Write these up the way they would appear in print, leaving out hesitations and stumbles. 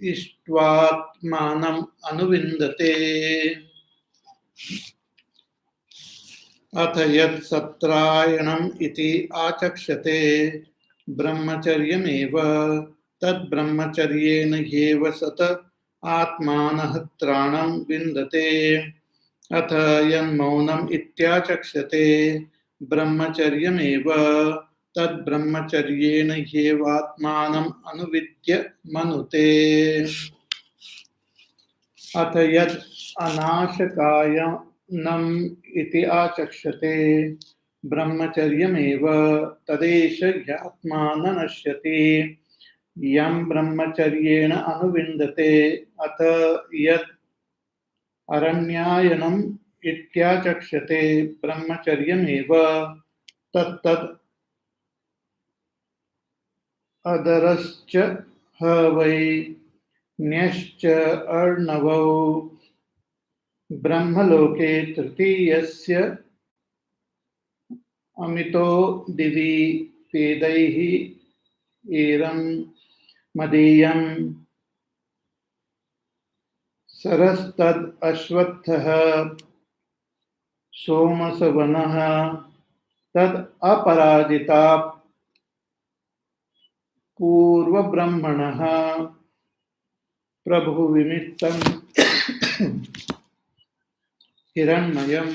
इष्ट्वात्मानम् अनुविन्दते अथ यत् सत्रायणम् इति आचक्षते ब्रह्मचर्यमेव तद् ब्रह्मचर्येण ह्येव सत आत्मानः त्राणं विन्दते अथ यन्मौनम् इत्याचक्षते ब्रह्मचर्यमेव तद् ब्रह्मचर्येण ह्येवात्मानम् अनुविद्य मनुते अथ यत् अनाशकायनम् इति आचक्षते ब्रह्मचर्यमेव तदेष ह्यात्मा न नश्यति यं ब्रह्मचर्येण अनुविन्दते अथ यत् अरण्यायनम् इत्याचक्षते ब्रह्मचर्यमेव तत्तद् अदरश्च ह वै न्यश्च अर्णवौ ब्रह्मलोके तृतीयस्य अमितो दिवि पेदैः एरं मदीयं सरस्तद् अश्वत्थः सोमसवनः तद् अपराजिता पूर्वब्रह्मणः प्रभुविमित्तं हिरण्मयम्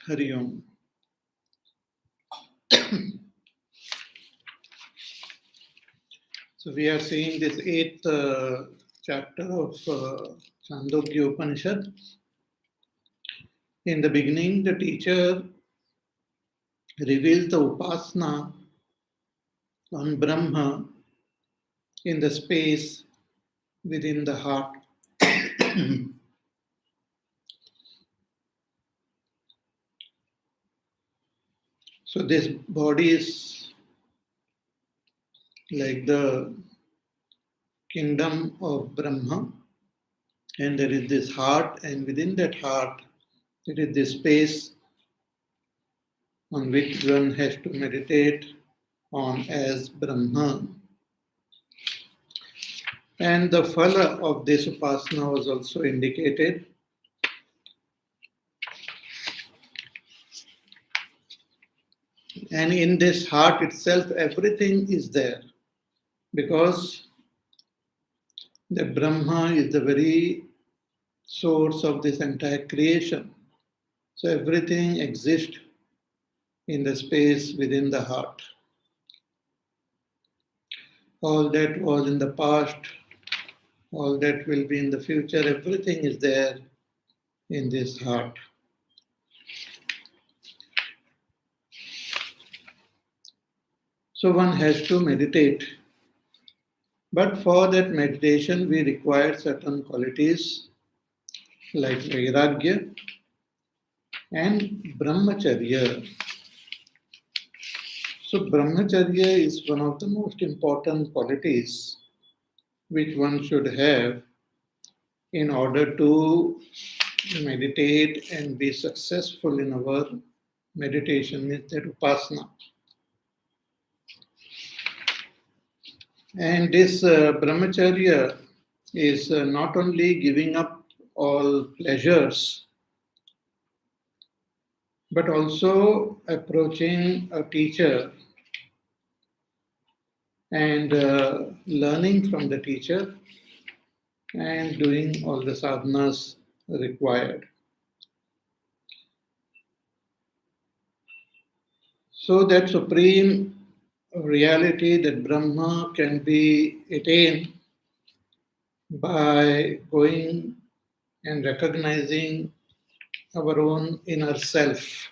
Hari Om. So we are seeing this eighth chapter of Chandogya Upanishad. In the beginning, the teacher reveals the Upasana on Brahma in the space within the heart. So this body is like the kingdom of Brahma, and there is this heart, and within that heart there is this space on which one has to meditate on as Brahma. And the phala of this Upasana was also indicated. And in this heart itself, everything is there, because the Brahma is the very source of this entire creation. So everything exists in the space within the heart. All that was in the past, all that will be in the future, everything is there in this heart. So one has to meditate. But for that meditation, we require certain qualities like vairagya and brahmacharya. So brahmacharya is one of the most important qualities which one should have in order to meditate and be successful in our meditation, is that upasana. And this brahmacharya is not only giving up all pleasures, but also approaching a teacher and learning from the teacher and doing all the sadhanas required. So that supreme reality, that Brahma, can be attained by going and recognizing our own inner self.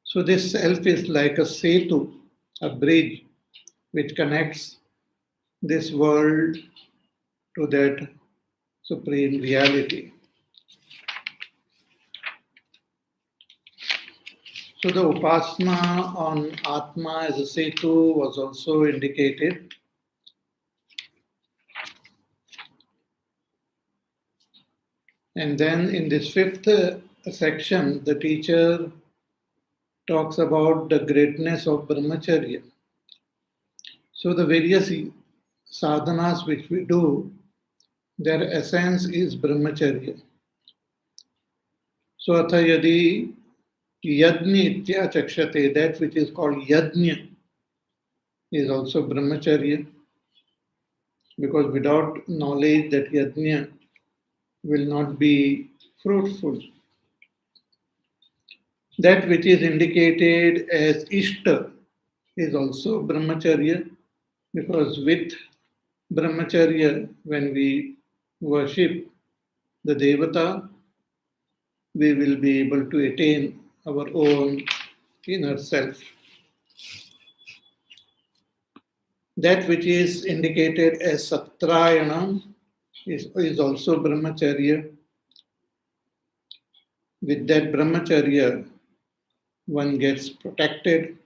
So this self is like a setu, a bridge which connects this world to that supreme reality. So the upasana on Atma as a setu was also indicated. And then in this fifth section, the teacher talks about the greatness of brahmacharya. So the various sadhanas which we do, their essence is brahmacharya. So atha yadi yajna ityachakshate, that which is called yajna is also brahmacharya, because without knowledge that yajna will not be fruitful. That which is indicated as ishta is also brahmacharya, because with brahmacharya, when we worship the devata, we will be able to attain our own inner self. That which is indicated as satrayana is also brahmacharya. With that brahmacharya, one gets protected.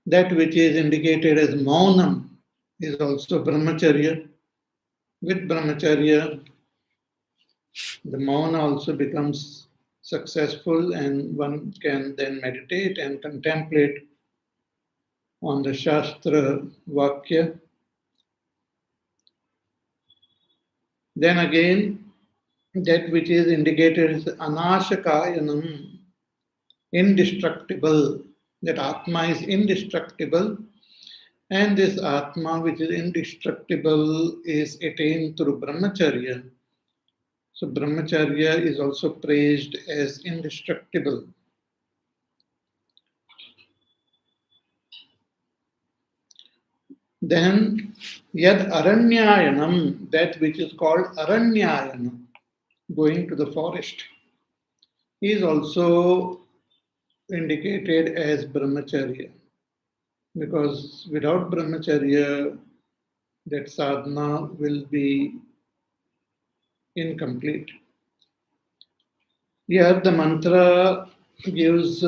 That which is indicated as maunam is also brahmacharya. With brahmacharya, the mauna also becomes successful, and one can then meditate and contemplate on the Shastra Vakya. Then again, that which is indicated as anashakayanam, indestructible. That Atma is indestructible, and this Atma which is indestructible is attained through brahmacharya. So brahmacharya is also praised as indestructible. Then yad aranyayanam, that which is called aranyayanam, going to the forest, is also indicated as brahmacharya, because without brahmacharya, that sadhana will be incomplete. Here the mantra gives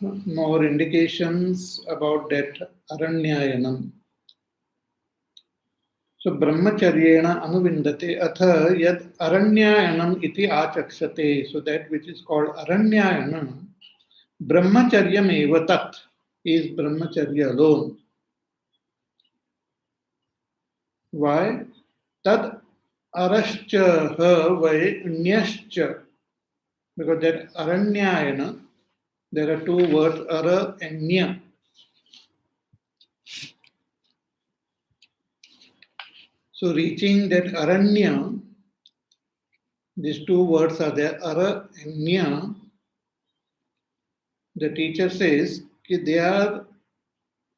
more indications about that aranyayanam. So brahmacharyena anuvindate atha yad aranyayanam iti achakshate. So that which is called aranyayanam, brahmacharyam eva tat, is brahmacharya alone. Why? Tad arascha vai nyascha. Because that aranyayana, there are two words, ara and nya. So reaching that aranya, these two words are there, ara and nya. The teacher says that they are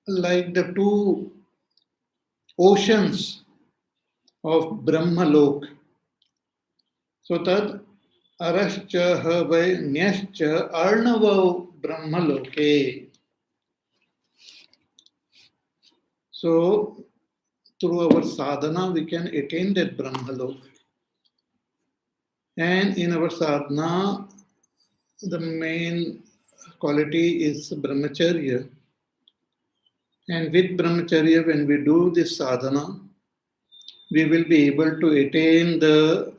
like the two oceans of Brahmalok. So tad arascha vai nyascha arnavo Brahmaloke. So through our sadhana we can attain that Brahmalok. And in our sadhana, the main quality is brahmacharya. And with brahmacharya, when we do this sadhana, we will be able to attain the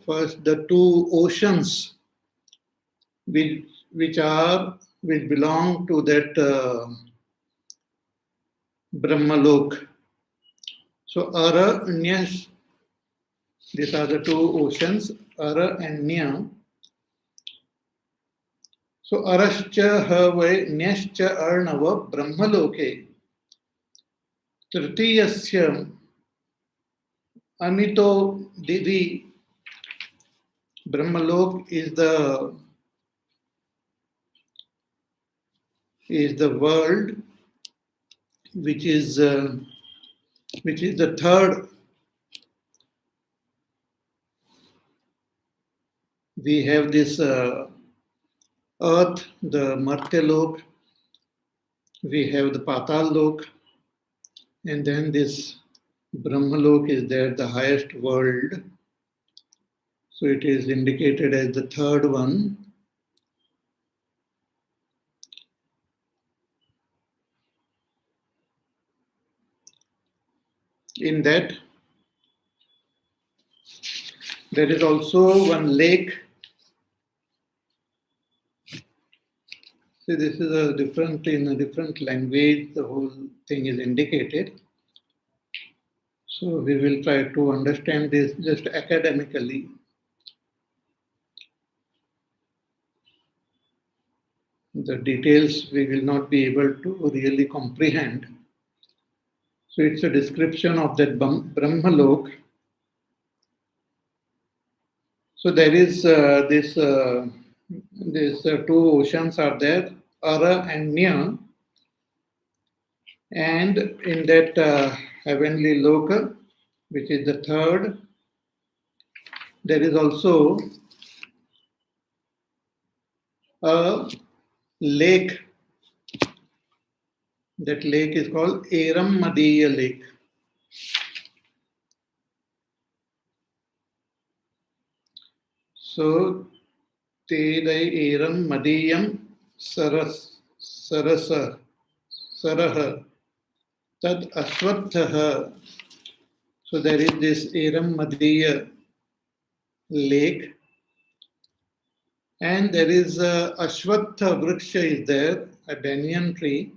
two oceans which belong to that Brahmalok. So Ara, Nyas, these are the two oceans, Ara and Nya. So Arascha Havai Nyascha Arnava Brahmaloke. Tritiyasya Amito Didi. Brahmalok is the world which is the third. We have this earth, the Martyalok, we have the Patal-lok, and then this Brahmalok is there, the highest world. So it is indicated as the third one. In that, there is also one lake See, this is in a different language, the whole thing is indicated. So we will try to understand this just academically. The details we will not be able to really comprehend. So it's a description of that Brahmalok. So there is these two oceans are there, Ara and Nya. And in that heavenly loka, which is the third, there is also a lake. That lake is called Eram Madiya Lake. So, Tedai Eram Madiyam Sarasa Saraha Tad Ashwathaha. So there is this Eram Madiya lake, and there is a Ashwatha Vriksha is there, a banyan tree,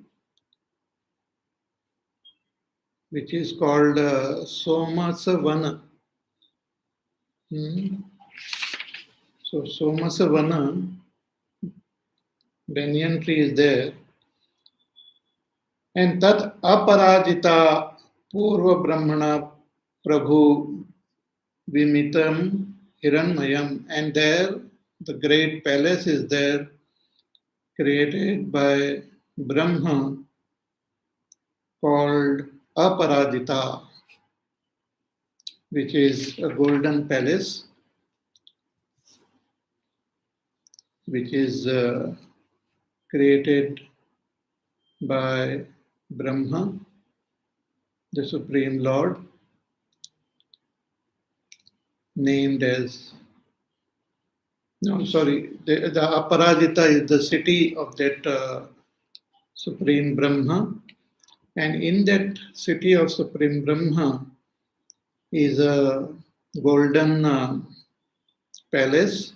which is called Somasavana. So Somasavana, banyan tree is there. And Tat Aparajita Purva Brahmana Prabhu Vimitam Hiranmayam. And there the great palace is there, created by Brahma, called Aparajita, which is a golden palace, which is created by Brahma, the Supreme Lord, named as, the Aparajita is the city of that Supreme Brahma. And in that city of Supreme Brahma is a golden palace,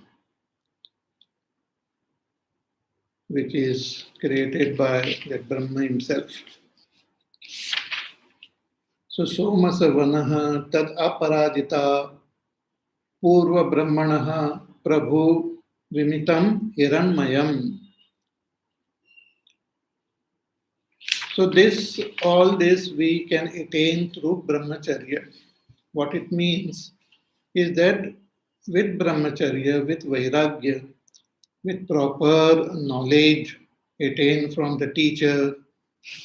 which is created by that Brahma himself. So Somasavanaha Tat Aparajita Purva Brahmanaha Prabhu Vimitam Hiranmayam. So all this we can attain through brahmacharya. What it means is that with brahmacharya, with vairagya, with proper knowledge attained from the teacher,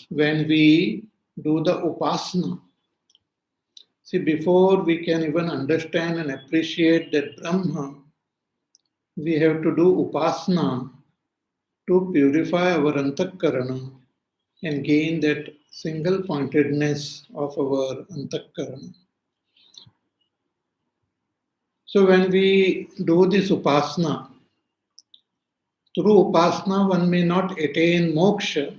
when we do the upasana. See, before we can even understand and appreciate that Brahma, we have to do upasana to purify our antakarana and gain that single pointedness of our antakarana. So when we do this upasana, through upasana one may not attain moksha,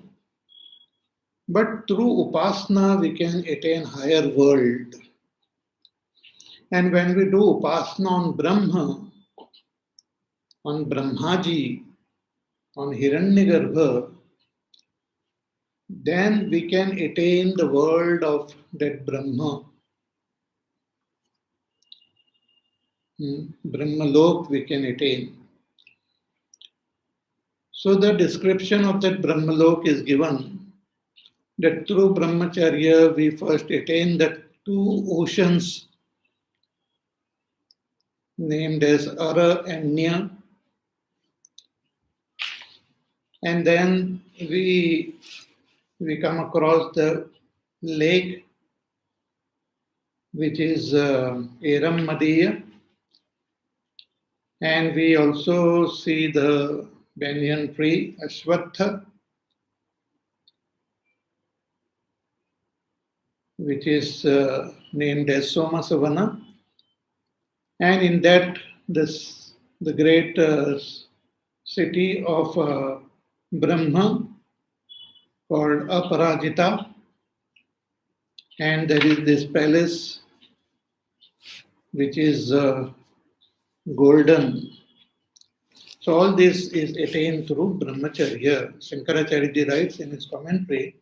but through upasana we can attain higher world. And when we do upasana on Brahma, on Brahmaji, on Hiranyagarbha, then we can attain the world of that Brahma. Brahmalok we can attain. So the description of that Brahmalok is given, that through Brahmacharya we first attain that two oceans named as Ara and Nya. And then we come across the lake, which is Eram Madiya. And we also see the banyan tree, Ashwatha, which is named as Somasavana. And in that, the great city of Brahma, called Aparajita, and there is this palace which is golden. So all this is attained through brahmacharya. Shankaracharya writes in his commentary,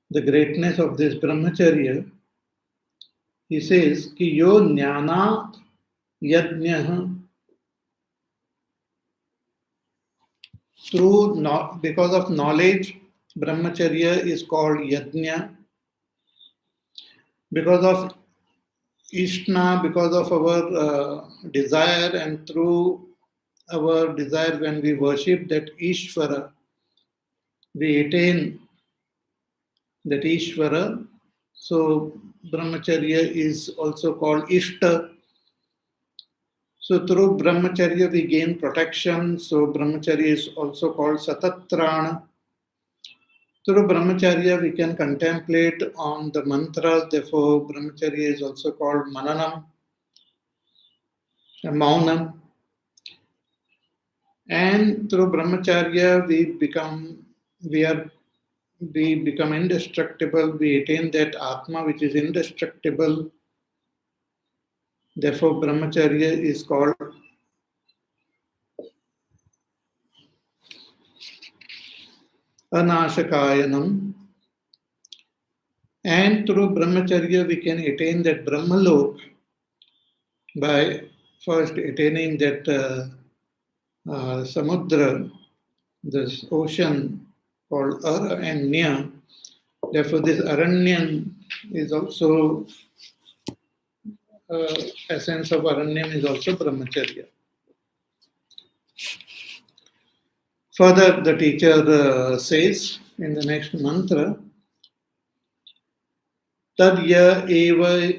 the greatness of this brahmacharya, he says, ki yo jnanat yajnah, through because of knowledge, brahmacharya is called yajna. Because of Ishna, because of our desire, and through our desire when we worship that Ishvara, we attain that Ishvara. So brahmacharya is also called Ishta. So through brahmacharya we gain protection. So brahmacharya is also called Satatrana. Through brahmacharya we can contemplate on the mantras. Therefore brahmacharya is also called Mananam, Maunam. And through brahmacharya we become indestructible. We attain that Atma which is indestructible. Therefore brahmacharya is called Anashakayanam. And through brahmacharya we can attain that Brahmalok by first attaining that Samudra, this ocean called Aranya. Therefore, this Aranyan is also essence of Aranyam is also brahmacharya. Further, the teacher says in the next mantra, Tadya eva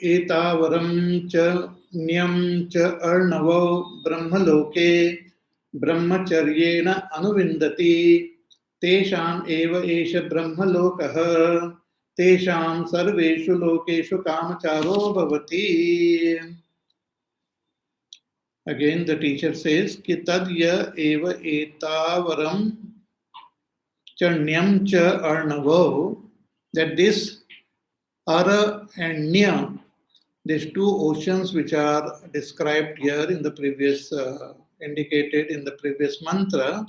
etavaram cha nyam cha arnavo brahmaloke brahmacharyena anuvindati tesham eva esha brahmalokah tesham sarveshu lokeshu kamacharo bhavati. Again the teacher says ki tadya eva etavaram chanyam cha arnavo, that this Ara and Nya, these two oceans which are described here in the previous, indicated in the previous mantra,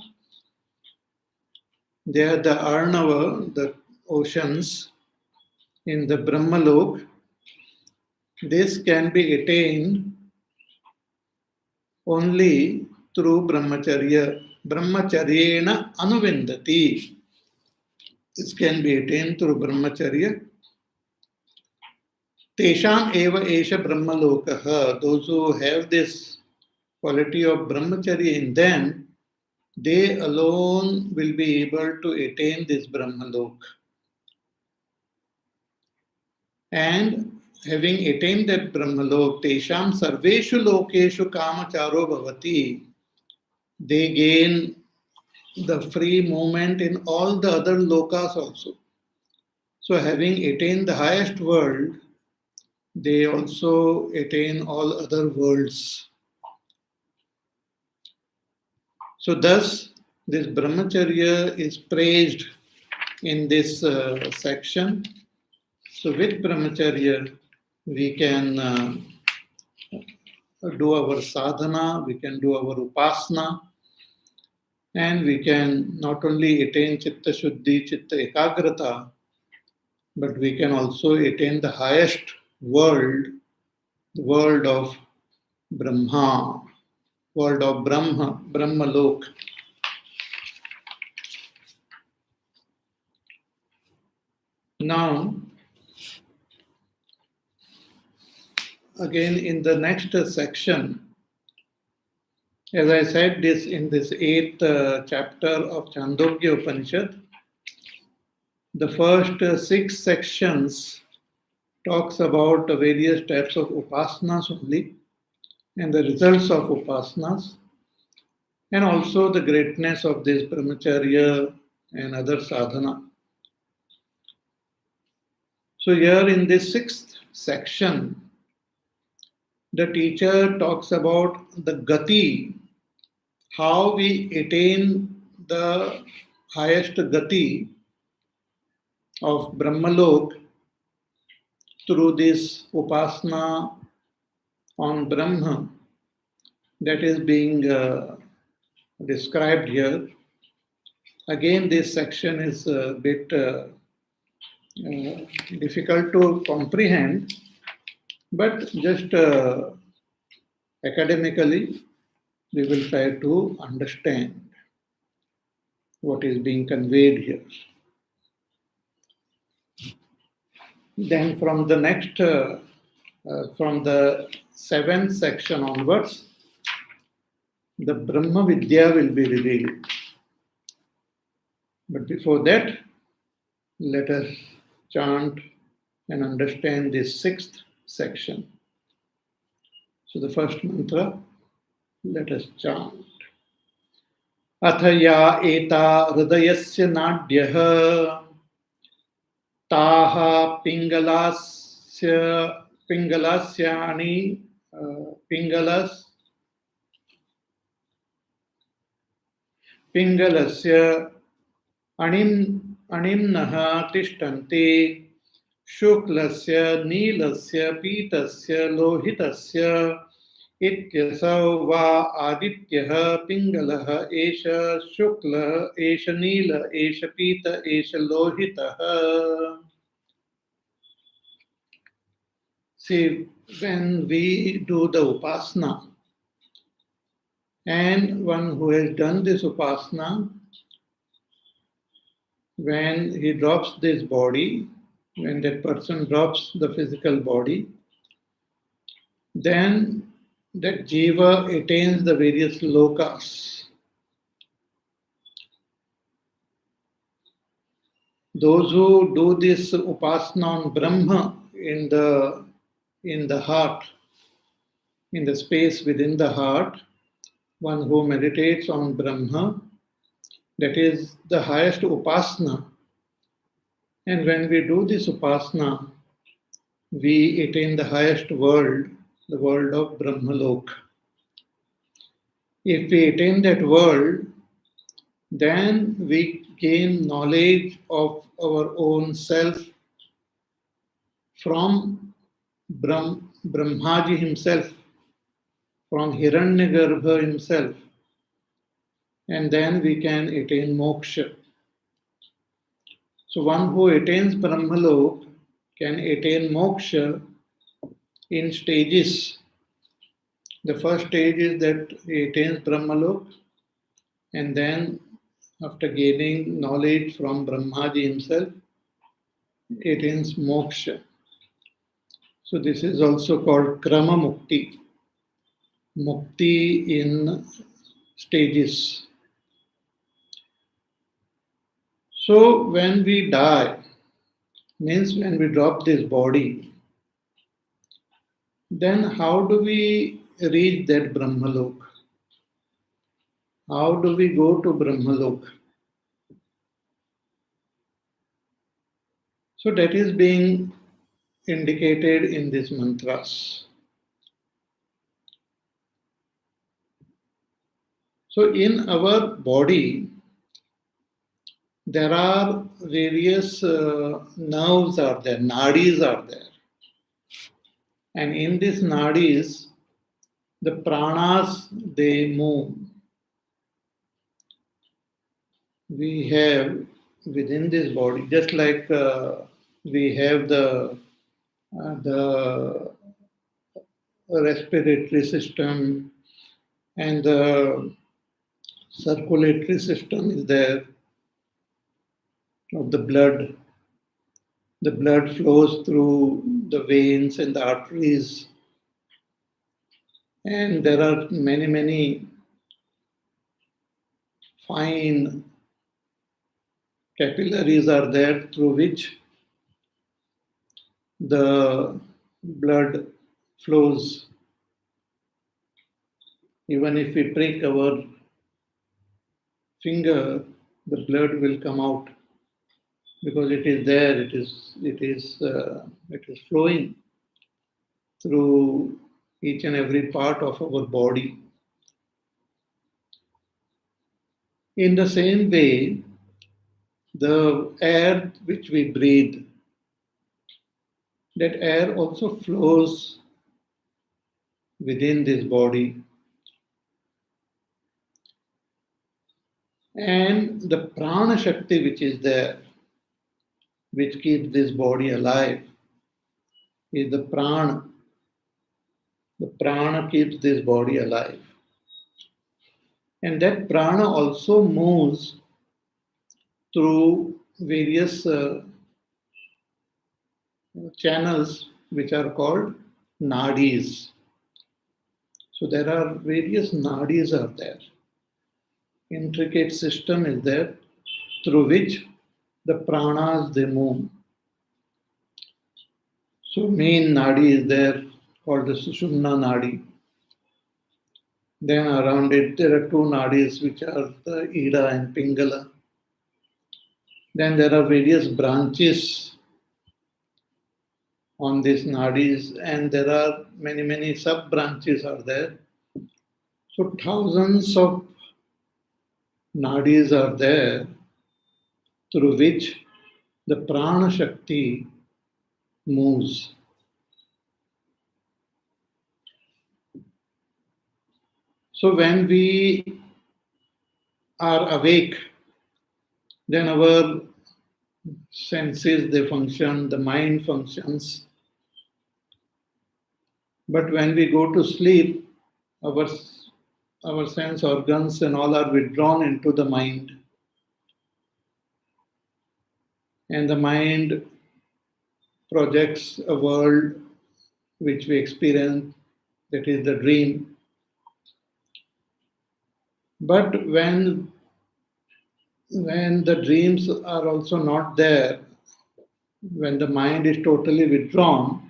they are the Arnava, the oceans in the Brahmalok. This can be attained only through brahmacharya. Brahmacharyena anuvindati. This can be attained through brahmacharya. Tesham eva esha brahmalokaha. Those who have this quality of brahmacharya in them, they alone will be able to attain this brahmalok. And having attained that brahmalok, tesham sarveshu lokeshu kamacharo bhavati. They gain the free movement in all the other lokas also. So having attained the highest world, they also attain all other worlds. So thus, this brahmacharya is praised in this section. So with brahmacharya, we can do our sadhana, we can do our upasana, and we can not only attain chitta shuddhi, chitta ekagrata, but we can also attain the highest world, the world of Brahma, world of Brahma, Brahmalok. Now, again in the next section, as I said, this in this 8th chapter of Chandogya Upanishad, the first 6 sections talks about the various types of upasanas only and the results of upasanas, and also the greatness of this brahmacharya and other sadhana. So here in this 6th section, the teacher talks about the gati, how we attain the highest gati of Brahmalok through this upasana on Brahma. that is being described here. Again, this section is a bit difficult to comprehend, but just academically, we will try to understand what is being conveyed here. Then from the next, from the 7th section onwards, the Brahma Vidya will be revealed. But before that, let us chant and understand this 6th section. So the first mantra, let us chant. Athaya eta hridayasya nadyah taha pingalasyani pingalasya animnaha tishtanti shuklasya nilasya pitasya lohitasya ityasau va adityah pingalah esha shukla esha nila esha pita esha lohitah. See, when we do the Upasana, and one who has done this Upasana, when he drops this body, when that person drops the physical body, then that jiva attains the various lokas. Those who do this Upasana on Brahma in the heart, in the space within the heart, one who meditates on Brahma, that is the highest Upasana. And when we do this Upasana, we attain the highest world, the world of Brahmalok. If we attain that world, then we gain knowledge of our own self from Brahmaji himself, from Hiranyagarbha himself, and then we can attain moksha. So one who attains Brahmalok can attain moksha in stages. The first stage is that he attains Brahmalok, and then after gaining knowledge from Brahmaji himself, he attains moksha. So this is also called Krama Mukti. Mukti in stages. So when we die, means when we drop this body, then how do we reach that Brahmalok? How do we go to Brahmalok? So that is being indicated in these mantras. So in our body, there are various nerves are there, nadis are there. And in these nadis, the pranas, they move. We have within this body, just like we have the respiratory system and the circulatory system is there of the blood. The blood flows through the veins and the arteries. And there are many, many fine capillaries are there through which the blood flows. Even if we prick our finger, the blood will come out because it is there. It is flowing through each and every part of our body. In the same way, the air which we breathe, that air also flows within this body. And the prana shakti which is there, which keeps this body alive, is the prana. The prana keeps this body alive. And that prana also moves through various channels which are called nadis. So there are various nadis are there. Intricate system is there through which the pranas they move. So main nadi is there called the Sushumna nadi. Then around it there are two nadis which are the Ida and Pingala. Then there are various branches on these nadis, and there are many sub branches are there. So thousands of nadis are there through which the prana shakti moves. So when we are awake, then our senses they function, the mind functions. But when we go to sleep, our sense organs and all are withdrawn into the mind. And the mind projects a world which we experience, that is the dream. But when the dreams are also not there, when the mind is totally withdrawn,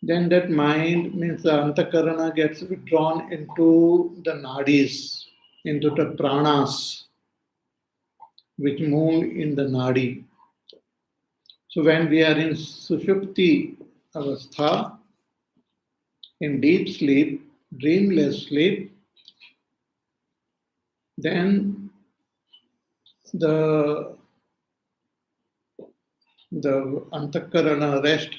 then that mind means the antakarana gets withdrawn into the nadis, into the pranas, which move in the nadi. So when we are in sushupti avastha, in deep sleep, dreamless sleep, then the antakarana rest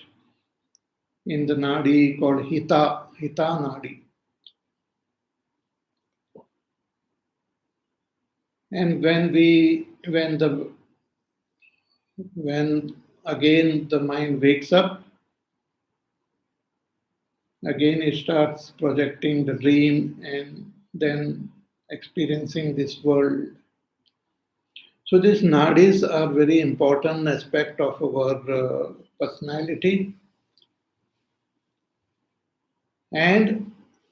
in the nadi called hita nadi. And when again the mind wakes up, again it starts projecting the dream and then experiencing this world. So these nadis are very important aspect of our personality. And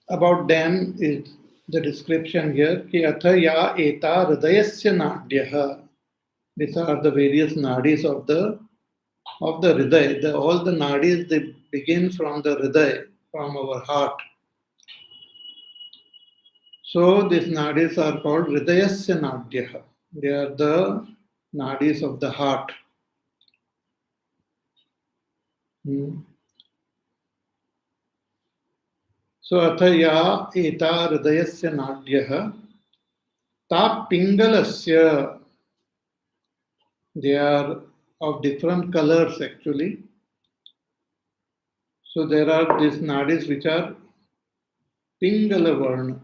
about them is the description here, ki atha ya eta hridayasya nadyah. These are the various nadis of the hriday. All the nadis they begin from the hriday, from our heart. So these nadis are called hridayasya nadyah. They are the nadis of the heart. So atha ya eta hridayasya nadyah ta pingalasya. They are of different colors actually. So there are these nadis which are pingala varna.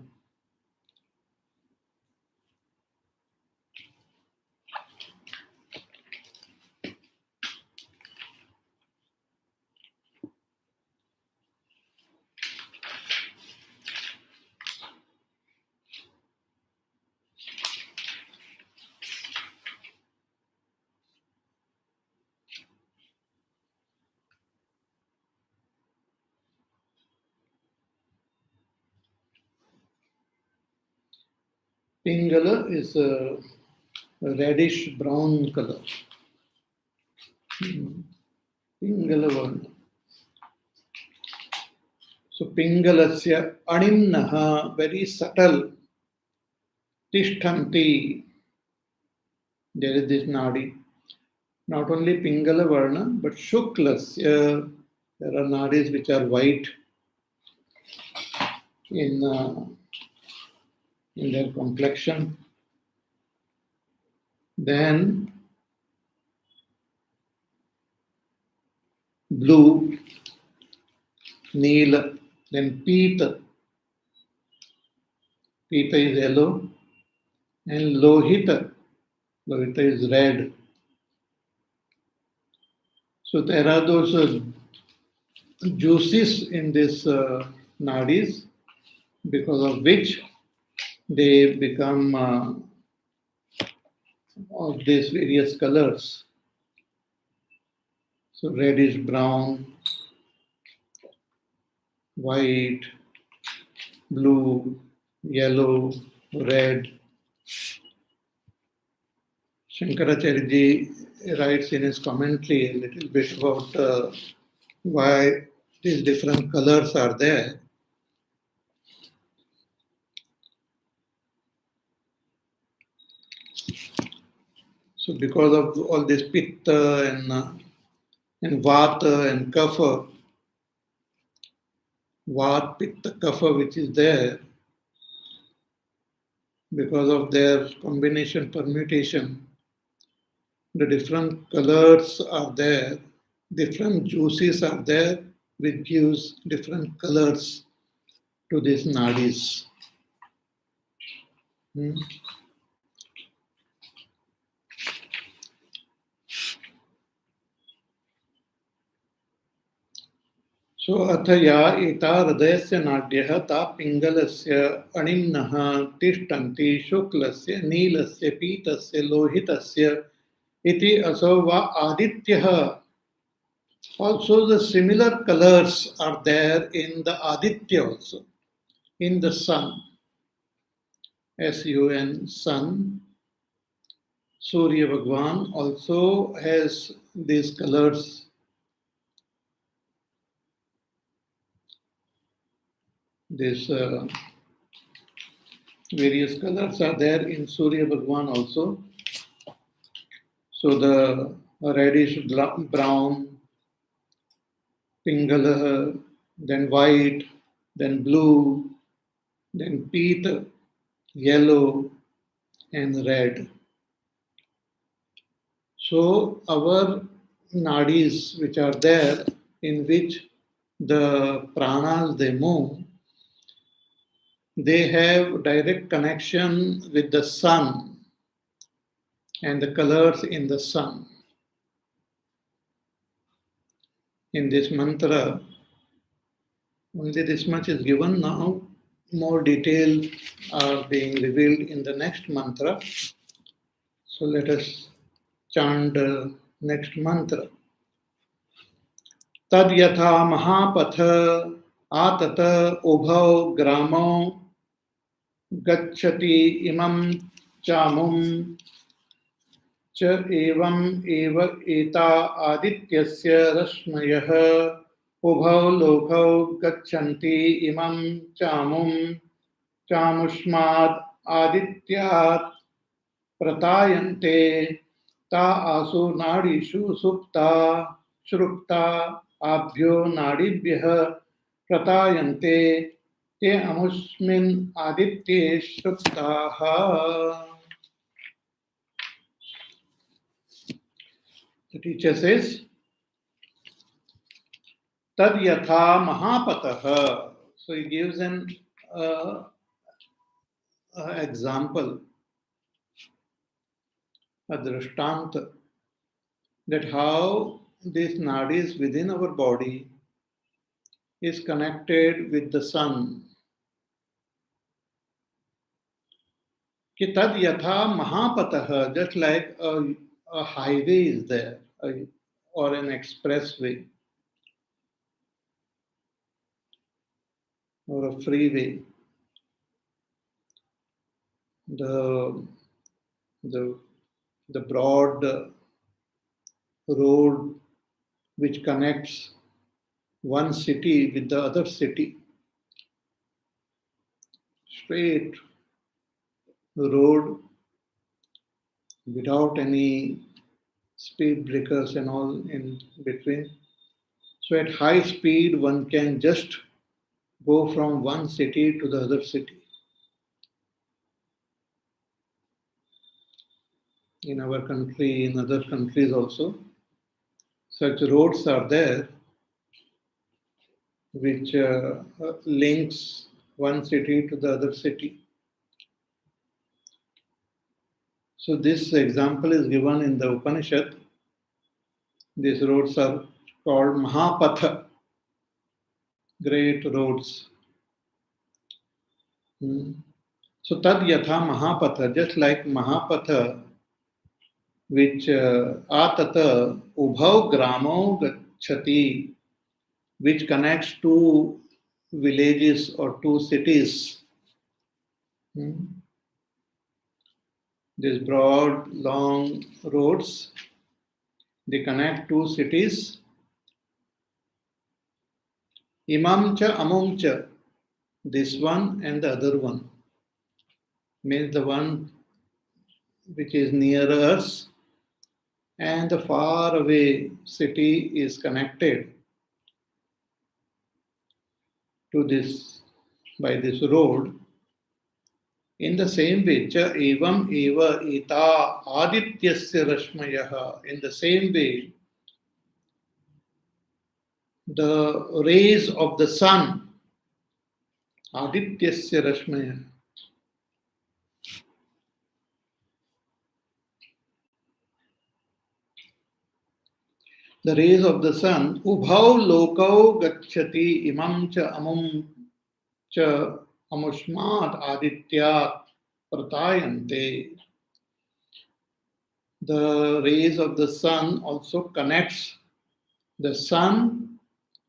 Pingala is a reddish brown color. Pingala varna. So pingalasya animnaha, very subtle. Tishtanti. There is this nadi. Not only pingala varna, but shuklasya. There are nadis which are white in their complexion. Then blue, nila, then pita. Pita is yellow. and Lohita. Lohita is red. So there are those juices in this nadis, because of which they become of these various colors. So reddish brown, white, blue, yellow, red. Shankaracharya ji writes in his commentary a little bit about why these different colors are there. So because of all this pitta and vata and kapha, vat, pitta, kapha which is there, because of their combination permutation, the different colors are there, different juices are there, which gives different colors to these nadis. Hmm. So अथया एता हृदयस्य नाड्यः ता पिङ्गलस्य अणिम्नः तिष्ठन्ति शुक्लस्य नीलस्य पीतस्य लोहितस्य इति असौ वा आदित्यः. Also the similar colors are there in the Aditya also, in the sun. S-U-N, sun. Surya Bhagwan also has these colors. These various colors are there in Surya Bhagwan also. So the reddish brown, pingala, then white, then blue, then peat, yellow, and red. So our nadis which are there, in which the pranas they move, they have direct connection with the sun and the colors in the sun. In this mantra, only this much is given now. More details are being revealed in the next mantra. So let us chant the next mantra. Tad yatha mahapatha atata ubhau gramo gacchati imam chamum च एवं एव एता आदित्यस्य रश्मयः उभौ लोकौ गच्छन्ति इमं चामुं चामुष्माद् आदित्यात् प्रतायन्ते ता आसु नाडीषु सुप्ता श्रुप्ता आभ्यो नाडीभ्यः प्रतायन्ते ते अमुष्मिन् आदित्ये श्रुप्ताः. The teacher says, Tad yatha mahapataha. So he gives an example, a drishtanta, that how this nadis within our body is connected with the sun. Ki tad yatha mahapataha, just like a highway is there, or an expressway, or a freeway. The broad road which connects one city with the other city, straight road without any speed breakers and all in between. So at high speed, one can just go from one city to the other city. In our country, in other countries also, such roads are there which links one city to the other city. So this example is given in the Upanishad. These roads are called Mahapatha, great roads. So tad yatha Mahapatha, just like Mahapatha, which atata ubhav gramo gacchati, which connects two villages or two cities. These broad, long roads, they connect two cities. Imam cha amum cha, this one and the other one, means the one which is near us and the far away city is connected to this by this road. In the same way, cha evam eva ita adityasya rashmayaha, in the same way, the rays of the sun, adityasya rashmayaha, the rays of the sun, ubhav lokau gacchati imam cha amum cha amushmat adityat pratayante. The rays of the sun also connects the sun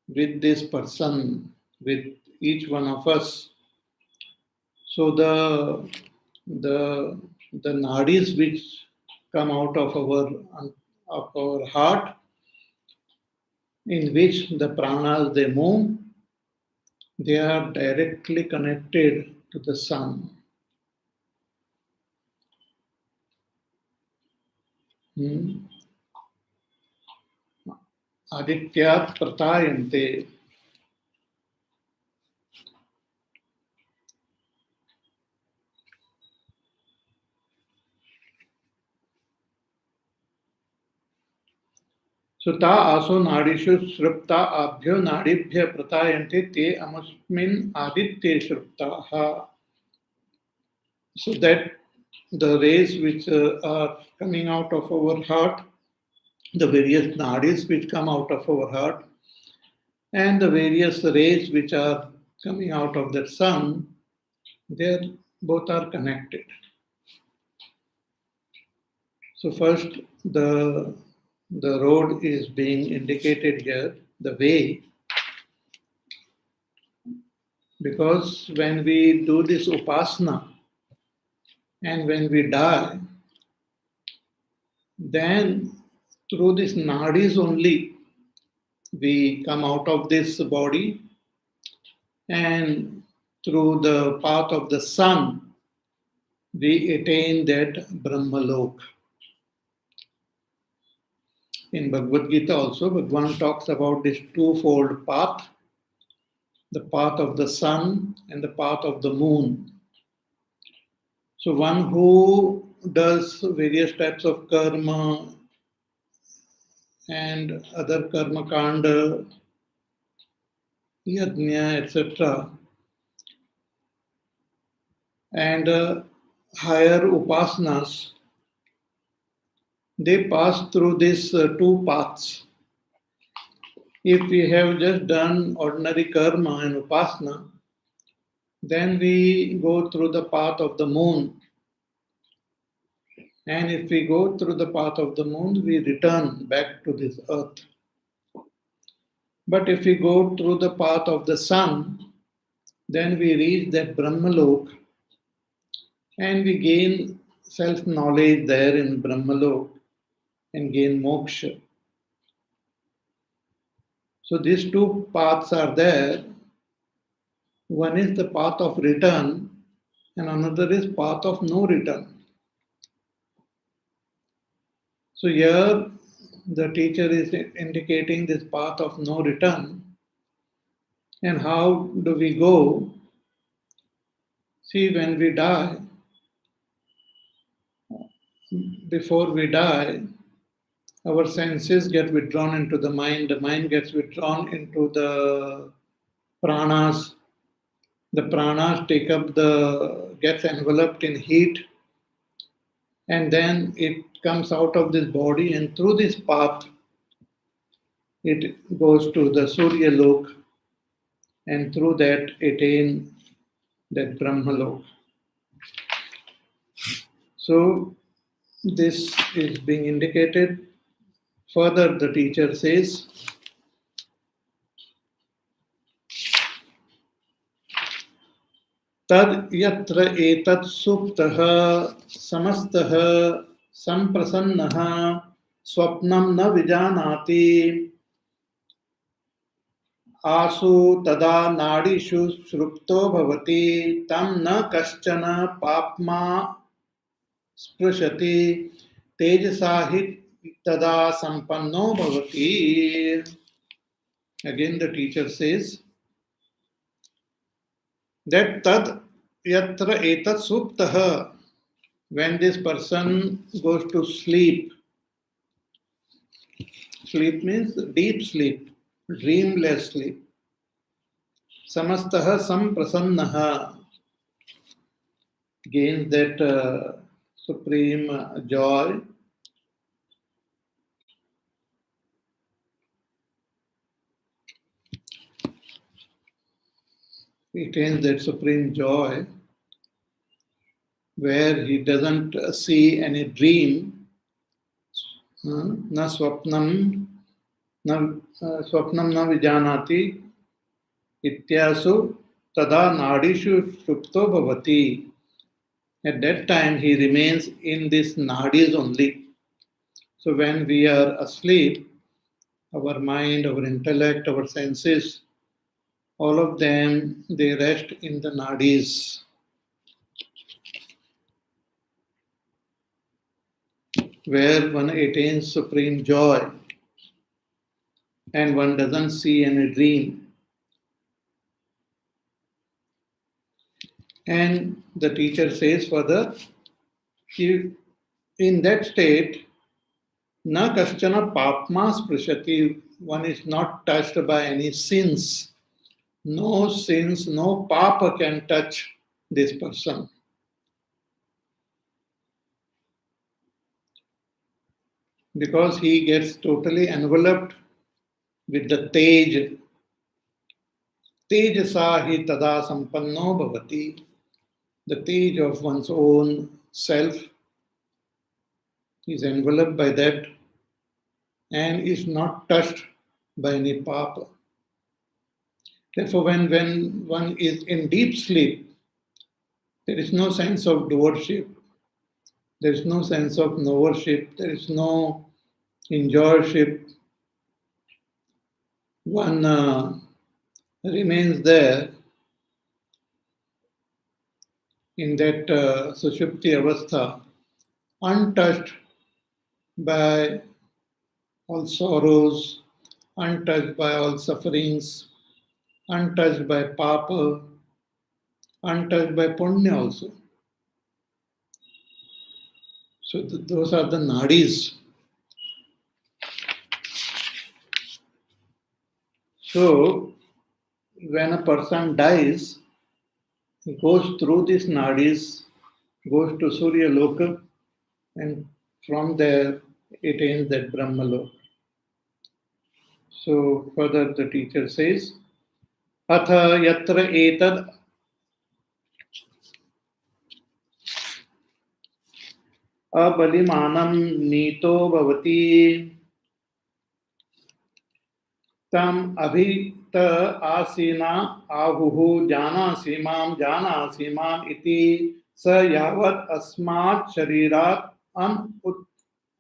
with this person, with each one of us. So the nadis which come out of our heart, in which the pranas they move, they are directly connected to the sun. Adityat pratayante. So ta aso nadishu shrupta abhyo nadibhya pratayante te amusmin aditye shruptaha. So that the rays which are coming out of our heart, the various nadis which come out of our heart, and the various rays which are coming out of the sun, they both are connected. So first the road is being indicated here, the way, because when we do this upasana and when we die, then through this nadis only we come out of this body, and through the path of the sun we attain that Brahmalok. In Bhagavad Gita also, Bhagavan talks about this twofold path, the path of the sun and the path of the moon. So one who does various types of karma and other karma kanda, yajna, etc., and higher upasanas, they pass through these two paths. If we have just done ordinary karma and upasana, then we go through the path of the moon. And if we go through the path of the moon, we return back to this earth. But if we go through the path of the sun, then we reach that Brahmalok and we gain self-knowledge there in Brahmalok and gain moksha. So these two paths are there. One is the path of return and another is path of no return. So here the teacher is indicating this path of no return. And how do we go? See, when we die, before we die, our senses get withdrawn into the mind gets withdrawn into the pranas. The pranas gets enveloped in heat, and then it comes out of this body, and through this path it goes to the Surya Lok, and through that attain that Brahma Lok. So this is being indicated. Further, the teacher says, Tad yatra etat suptaha samastah samprasannaha swapnam na vijanati आसु तदा नाडीषु श्रुप्तो भवति तं न कश्चन पाप्मा स्पृशति तेजसा हि तदा संपन्नो भवति. Again the teacher says that tad yatra etat suptah, when this person goes to sleep, sleep means deep sleep, dreamless sleep, samastah samprasannaha, gains that supreme joy, he attains that supreme joy where he doesn't see any dream, na swapnam na vijanati ityasu tada nadishu shrupto bhavati. At that time he remains in this nadis only. So when we are asleep, our mind, our intellect, our senses, all of them, they rest in the nadis. Where one attains supreme joy and one doesn't see any dream. And the teacher says further, in that state, na kaschana papma sprishati, one is not touched by any sins. No sins, no papa can touch this person. Because he gets totally enveloped with the tej. Tejasa hi tada sampanno bhavati. The tej of one's own self is enveloped by that and is not touched by any papa. Therefore, when one is in deep sleep, there is no sense of doership, there is no sense of knowership, there is no enjoyership. One remains there in that sushupti avastha, untouched by all sorrows, untouched by all sufferings, untouched by papa, untouched by punya also. So those are the nadis. So when a person dies, he goes through these nadis, goes to Surya Loka, and from there it attains that Brahma Loka. So further the teacher says, Atha yatra etad abalimanam nito bhavati tam abhita asina ahuhu jana simam iti sa yavat asmat sharirat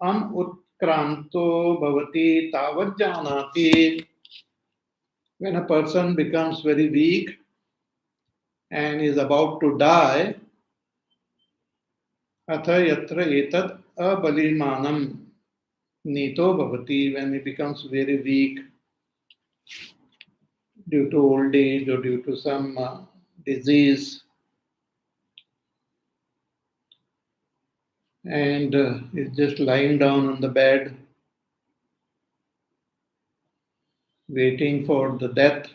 anutkranto bhavati tavat janati. When a person becomes very weak and is about to die, atha yatra etad abalimanam nito bhavati, when he becomes very weak due to old age or due to some disease, and is just lying down on the bed waiting for the death,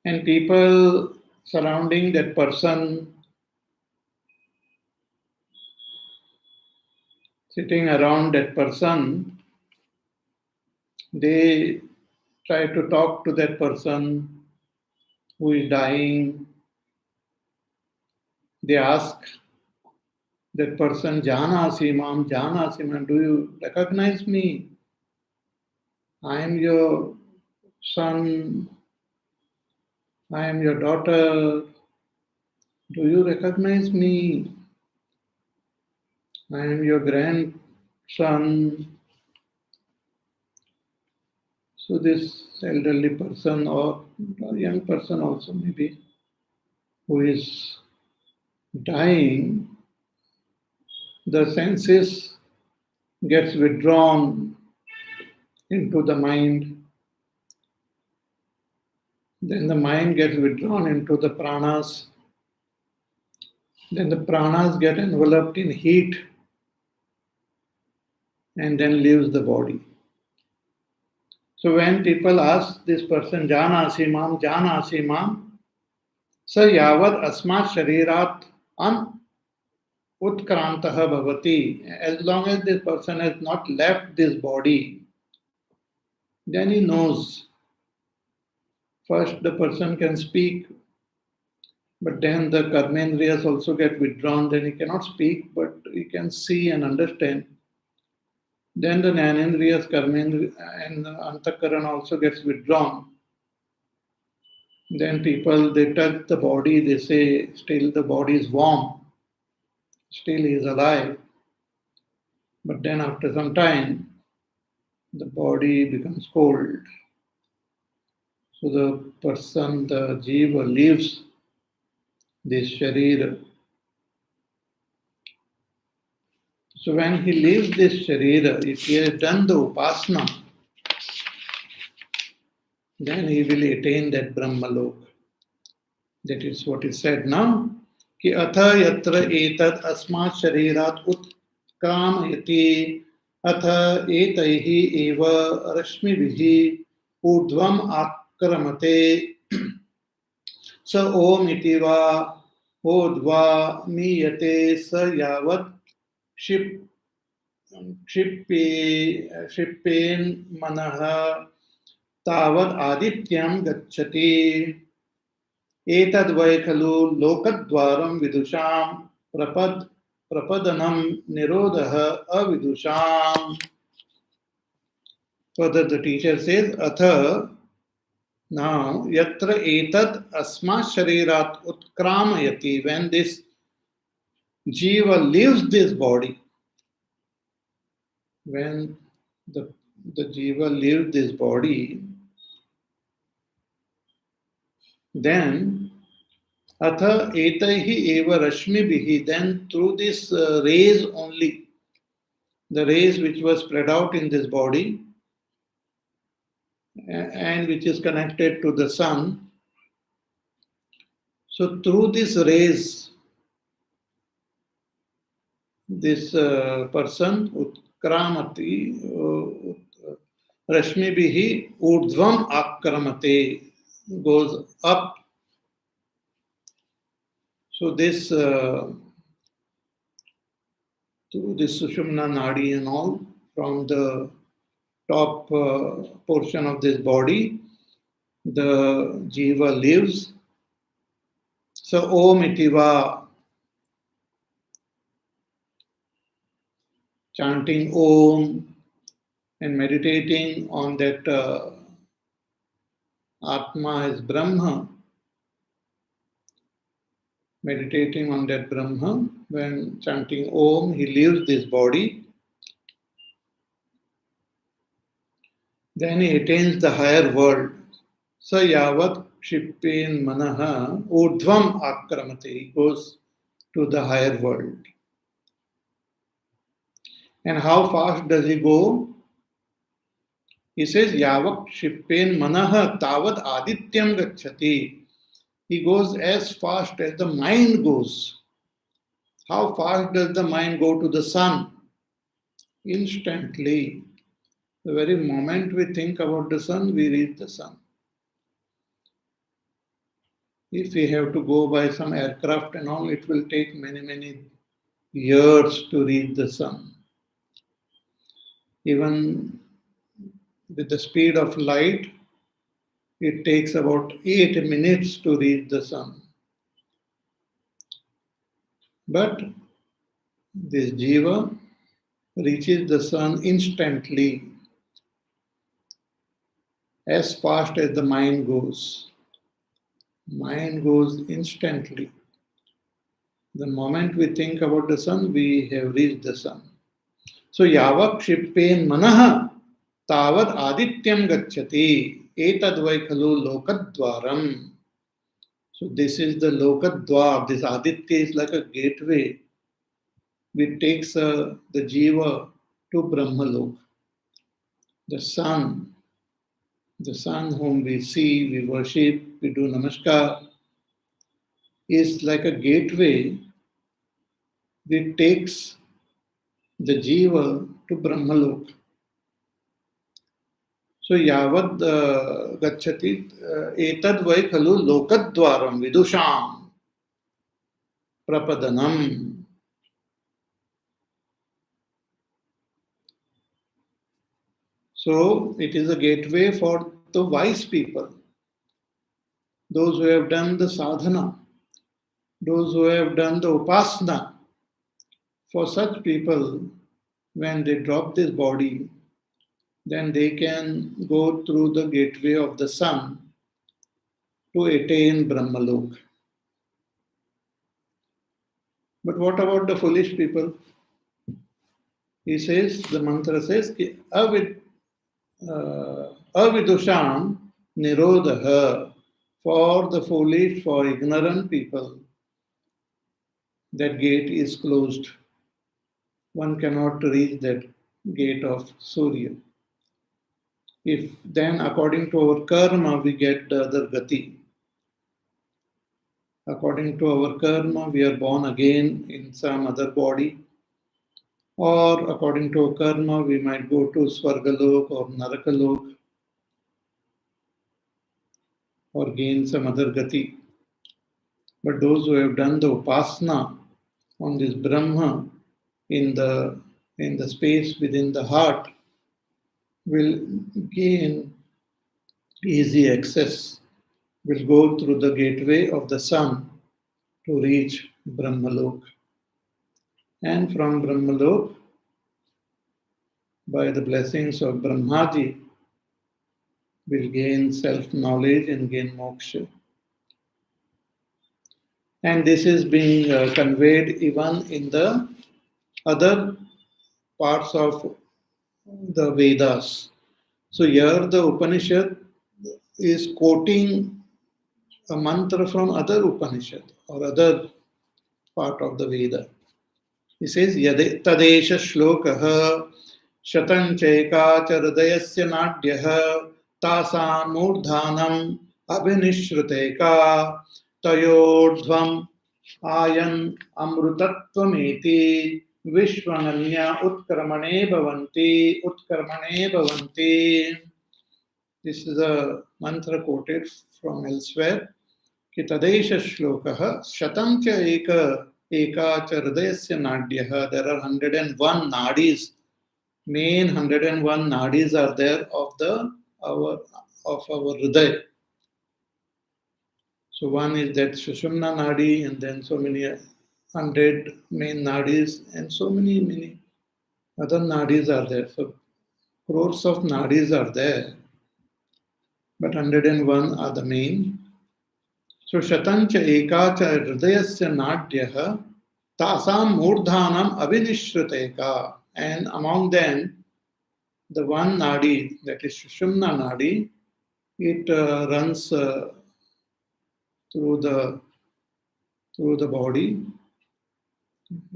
and people surrounding that person sitting around that person, they try to talk to that person who is dying. They ask that person, Janasi Mam, Janasi Mam, do you recognize me? I am your son, I am your daughter. Do you recognize me? I am your grandson. So this elderly person or a young person also maybe who is dying, the senses gets withdrawn into the mind. Then the mind gets withdrawn into the pranas. Then the pranas get enveloped in heat and then leaves the body. So when people ask this person, Janasi Mam, Sa Yavad Asmat Sharirat An Utkrantah Bhavati. As long as this person has not left this body, then he knows. First, the person can speak, but then the karmendriyas also get withdrawn. Then he cannot speak, but he can see and understand. Then the Jnanendriyas, Karmendriya, and Antakaran also gets withdrawn. Then people, they touch the body, they say, still the body is warm, still he is alive. But then after some time, the body becomes cold. So the person, the jiva, leaves this sharira. So when he leaves this sharira, if he has done the upasana, then he will attain that Brahmalok. That is what is said now. Ki atha yatra etad asmat sharirat utkramayati atha etaihi eva rashmibihi urdhvam akramate sa om iti va odva miyate sa yavat क्षिप्पेन मनः तावद् आदित्यं गच्छति एतद्वै खलु लोकद्वारं विदुषां प्रपदनं निरोधः अविदुषाम्. Further the teacher says, atha, now yatra etad asma sharirat utkramayati, when this jiva leaves this body, when the jiva leaves this body, then atha etaihi eva rashmibihi, then through this rays only, the rays which were spread out in this body and which is connected to the sun, so through these rays, this person utkramati rashmibihi urdhvam akramate, goes up. So this through this Sushumna Nadi and all, from the top portion of this body, the jiva lives. So Om Itiva, chanting Om and meditating on that Atma is Brahma, meditating on that Brahma, when chanting Om, he leaves this body. Then he attains the higher world. Sa yavat kshipen manaha urdhvam akramate. He goes to the higher world. And how fast does he go? He says, yavat kshipen manaha tavat adityam gacchati. He goes as fast as the mind goes. How fast does the mind go to the sun? Instantly. The very moment we think about the sun, we reach the sun. If we have to go by some aircraft and all, it will take many, many years to reach the sun. Even with the speed of light, it takes about 8 minutes to reach the sun. But this jiva reaches the sun instantly, as fast as the mind goes. Mind goes instantly. The moment we think about the sun, we have reached the sun. So yavak shippen manaha tavad adityam gacchati etadvai khalu lokadwaram. So this is the lokadwar. This aditya is like a gateway which takes the jiva to Brahmalok. The sun whom we see, we worship, we do namaskar, is like a gateway which takes the jiva to Brahmalok. So yavad gacchati etad vai khalu lokadwaram vidusham prapadanam. So it is a gateway for the wise people, those who have done the sadhana, those who have done the upasana. For such people, when they drop this body, then they can go through the gateway of the sun to attain Brahmalok. But what about the foolish people? He says, the mantra says, avidusham nirodha. For the foolish, for ignorant people, that gate is closed. One cannot reach that gate of Surya. If then, according to our karma, we get the other gati. According to our karma, we are born again in some other body. Or according to our karma, we might go to Swargalok or Narakalok or gain some other gati. But those who have done the upasana on this Brahma in the space within the heart will gain easy access, will go through the gateway of the sun to reach Brahmalok. And from Brahmalok, by the blessings of Brahmaji, will gain self-knowledge and gain moksha. And this is being conveyed even in the other parts of the Vedas. So here the Upanishad is quoting a mantra from other Upanishad or other part of the Veda. He says, Tadesha shlokaha shatanchaika charadayasya nadyah tasa murdhanam abhinishruteika tayordhvam ayan amrutattvameti vishwananya utkarmane bhavanti. This is a mantra quoted from elsewhere. Ki tadesha shlokaha shatam cha eka cha hridayasya nadyah. There are 101 nadis. Main 101 nadis are there of our hriday. So one is that Sushumna nadi, and then so many 100 main nadis, and so many other nadis are there. So crores of nadis are there, but 101 are the main. So shatancha ekacha hridayasya nadyah tasam murdhanam abhinishriteka. And among them, the one nadi, that is Sushumna nadi, it runs through the body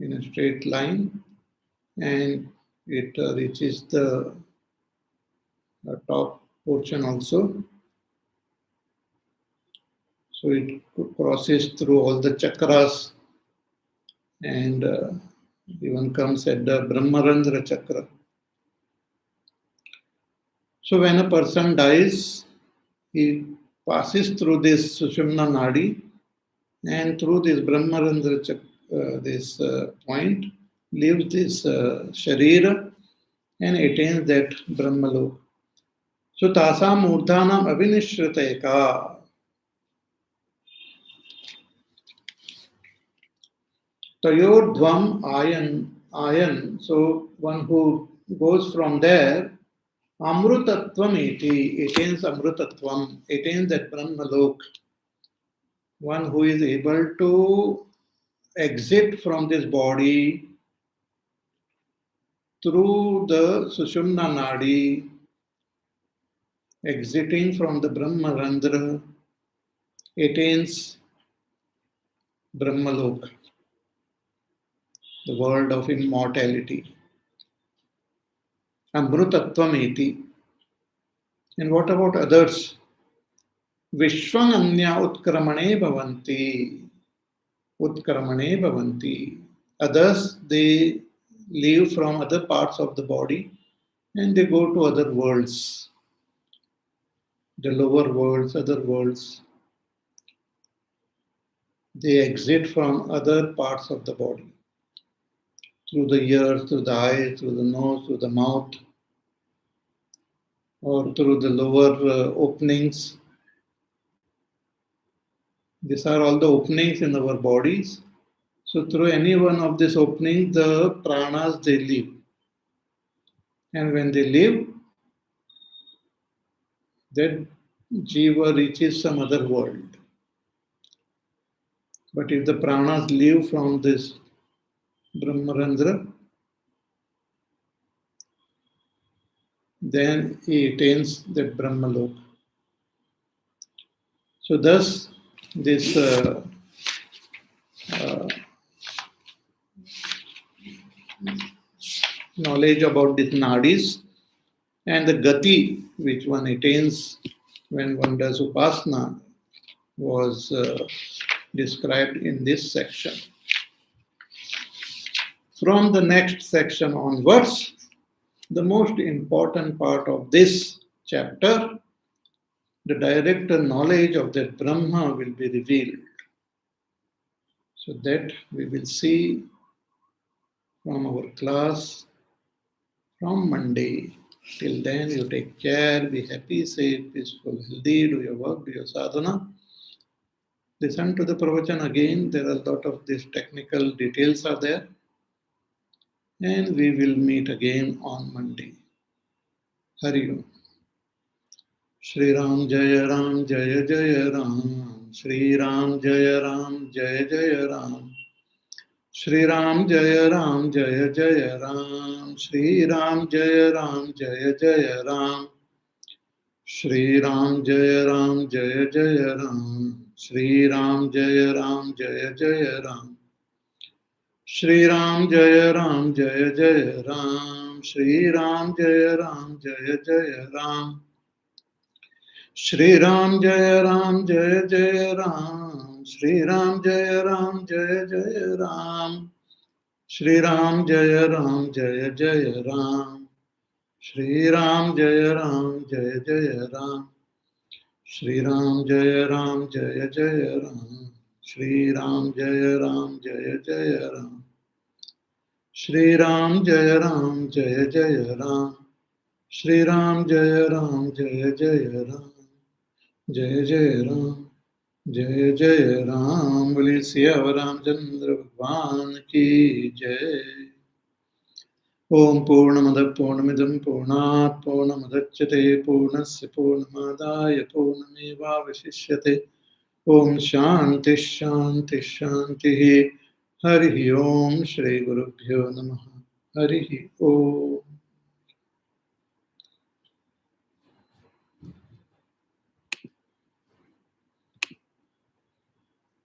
in a straight line, and it reaches the top portion also. So it crosses through all the chakras and even comes at the Brahmarandra chakra. So when a person dies, he passes through this Sushumna nadi, and through this Brahmarandra this point leaves this sharira, and attains that Brahmalok. So tasam urdhanam abhinishriteka. Tayordhvam ayan. So one who goes from there, amrutatvam iti, attains amrutatvam, attains that Brahmalok. One who is able to exit from this body through the Sushumna Nadi, exiting from the Brahmarandra, attains Brahmalok, the world of immortality. Amrutatvam iti. And what about others? Vishwanganya utkramane bhavanti. Utkramane bhavanti. Others, they live from other parts of the body and they go to other worlds, the lower worlds, other worlds. They exit from other parts of the body, through the ears, through the eyes, through the nose, through the mouth, or through the lower openings. These are all the openings in our bodies. So through any one of these openings, the pranas, they live. And when they live, that jiva reaches some other world. But if the pranas live from this Brahmarandra, then he attains that Brahmalok. So thus, this knowledge about these nadis and the gati which one attains when one does upasana was described in this section. From the next section onwards, the most important part of this chapter, the direct knowledge of that Brahma will be revealed. So that we will see from our class from Monday. Till then, you take care, be happy, safe, peaceful, healthy, do your work, do your sadhana. Listen to the pravachan again. There are a lot of these technical details are there. And we will meet again on Monday. Hari Om. Shri Ram Jaya Ram Jaya Jaya Ram. Shri Ram Jaya Ram Jaya Jaya Ram. Shri Ram Jaya Ram Jaya Jaya Ram. Shri Ram Jaya Ram Jaya Jaya Ram. Shri Ram Jaya Ram Jaya Jaya Ram. Shri Ram Jaya Ram Jaya Jaya Ram. Shri Ram Jaya Ram Jaya Jaya Ram. Shri Ram Jaya Ram Jaya Jaya Ram. Shri Ram Jaya Ram Jaya Jaya Ram. Shri Ram Jaya Ram Jaya Jaya Ram. Shri Ram Jaya Ram Jaya Jaya Ram. Shri Ram Jaya Ram Jaya Jaya Ram. Shri Ram Jaya Ram Jaya Jaya Ram. Shri Ram Jaya Ram Jaya Jaya Ram. Shri Ram Jaya Ram Jaya Jaya Ram. Shri Ram Jaya Ram Jaya Jaya Ram. Jaya Jaya Ram. Jaya Jaya Ram. Boli Siya Ramchandra Bhagwan ki Jai. Om Purnamada Purnamidam Purnat Purnamadachyate Purnasya Purnamadaya Purnameva Vasishyate. Om Shanti Shanti Shanti. Hari Om Shri Gurubhyo Namaha. Hari Om.